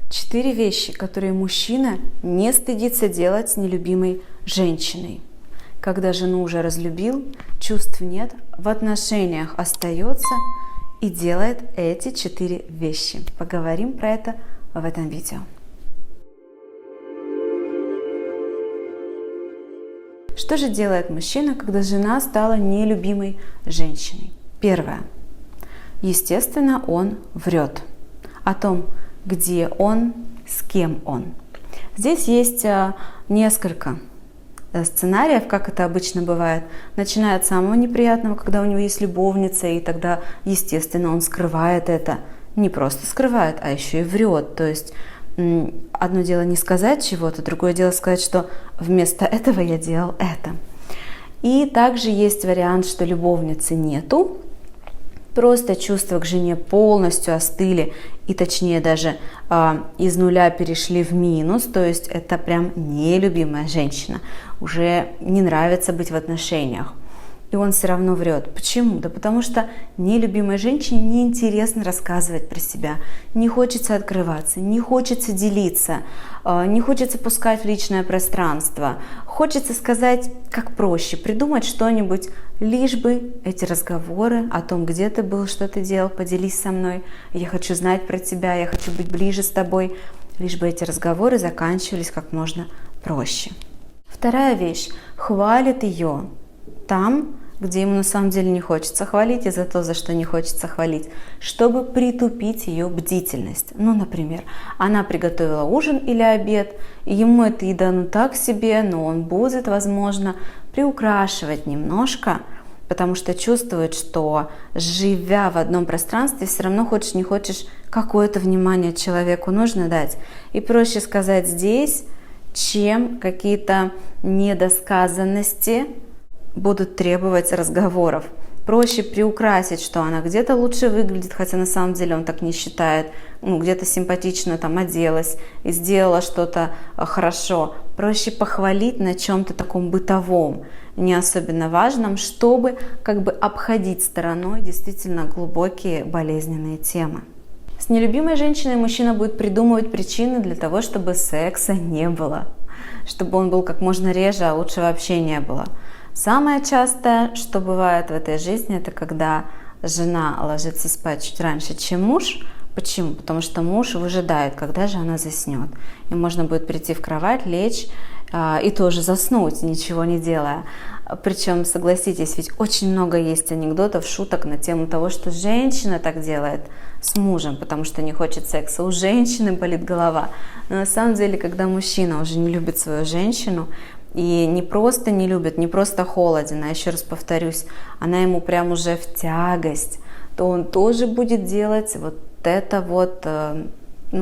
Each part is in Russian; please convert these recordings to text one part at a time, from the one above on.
4 вещи, которые мужчина не стыдится делать с нелюбимой женщиной. Когда жену уже разлюбил, чувств нет, в отношениях остается и делает эти 4 вещи. Поговорим про это в этом видео. Что же делает мужчина, когда жена стала нелюбимой женщиной? Первое. Естественно, он врет о том, где он, с кем он. Здесь есть несколько сценариев, как это обычно бывает. Начиная от самого неприятного, когда у него есть любовница, и тогда, естественно, он скрывает это. Не просто скрывает, а еще и врет. То есть одно дело не сказать чего-то, другое дело сказать, что вместо этого я делал это. И также есть вариант, что любовницы нету, просто чувства к жене полностью остыли, и точнее даже из нуля перешли в минус, то есть это прям нелюбимая женщина, уже не нравится быть в отношениях. И он все равно врет. Почему? Да потому что нелюбимой женщине неинтересно рассказывать про себя, не хочется открываться, не хочется делиться, не хочется пускать в личное пространство. Хочется сказать, как проще, придумать что-нибудь, лишь бы эти разговоры о том, где ты был, что ты делал, поделись со мной, я хочу знать про тебя, я хочу быть ближе с тобой, лишь бы эти разговоры заканчивались как можно проще. Вторая вещь. Хвалит ее там, где ему на самом деле не хочется хвалить, и за то, за что не хочется хвалить, чтобы притупить ее бдительность. Ну, например, она приготовила ужин или обед, и ему эта еда так себе, но он будет, возможно, приукрашивать немножко, потому что чувствует, что, живя в одном пространстве, все равно хочешь не хочешь, какое-то внимание человеку нужно дать. И проще сказать здесь, чем какие-то недосказанности будут требовать разговоров. Проще приукрасить, что она где-то лучше выглядит, хотя на самом деле он так не считает, где-то симпатично там оделась и сделала что-то хорошо. Проще похвалить на чем-то таком бытовом, не особенно важном, чтобы как бы обходить стороной действительно глубокие болезненные темы. С нелюбимой женщиной мужчина будет придумывать причины для того, чтобы секса не было, чтобы он был как можно реже, а лучше вообще не было. Самое частое, что бывает в этой жизни, это когда жена ложится спать чуть раньше, чем муж. Почему? Потому что муж выжидает, когда же она заснет. И можно будет прийти в кровать, лечь и тоже заснуть, ничего не делая. Причем, согласитесь, ведь очень много есть анекдотов, шуток на тему того, что женщина так делает с мужем, потому что не хочет секса. У женщины болит голова. Но на самом деле, когда мужчина уже не любит свою женщину, и не просто не любит, не просто холоден, а еще раз повторюсь, она ему прям уже в тягость, то он тоже будет делать вот это вот,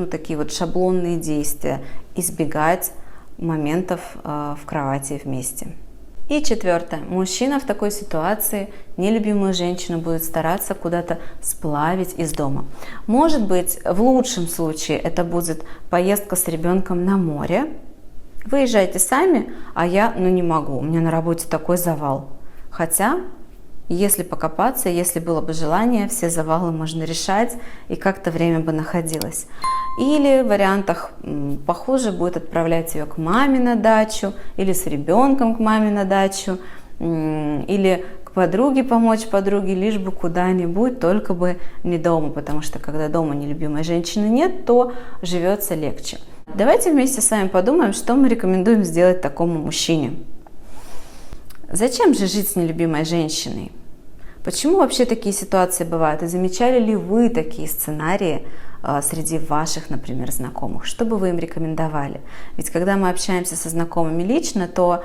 такие вот шаблонные действия, избегать моментов в кровати вместе. И четвертое. Мужчина в такой ситуации нелюбимую женщину будет стараться куда-то сплавить из дома. Может быть, в лучшем случае это будет поездка с ребенком на море. Выезжайте сами, а я, не могу, у меня на работе такой завал. Хотя, если покопаться, если было бы желание, все завалы можно решать, и как-то время бы находилось. Или в вариантах похуже будет отправлять ее к маме на дачу, или с ребенком к маме на дачу, или к подруге, помочь подруге, лишь бы куда-нибудь, только бы не дома, потому что когда дома нелюбимой женщины нет, то живется легче. Давайте вместе с вами подумаем, что мы рекомендуем сделать такому мужчине. Зачем же жить с нелюбимой женщиной? Почему вообще такие ситуации бывают? И замечали ли вы такие сценарии среди ваших, например, знакомых? Что бы вы им рекомендовали? Ведь когда мы общаемся со знакомыми лично, то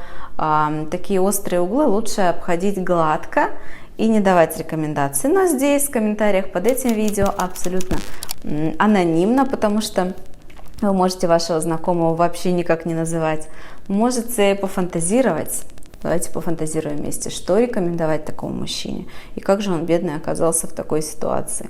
такие острые углы лучше обходить гладко и не давать рекомендаций. Но здесь в комментариях под этим видео абсолютно анонимно, потому что вы можете вашего знакомого вообще никак не называть. Можете пофантазировать. Давайте пофантазируем вместе, что рекомендовать такому мужчине и как же он, бедный, оказался в такой ситуации.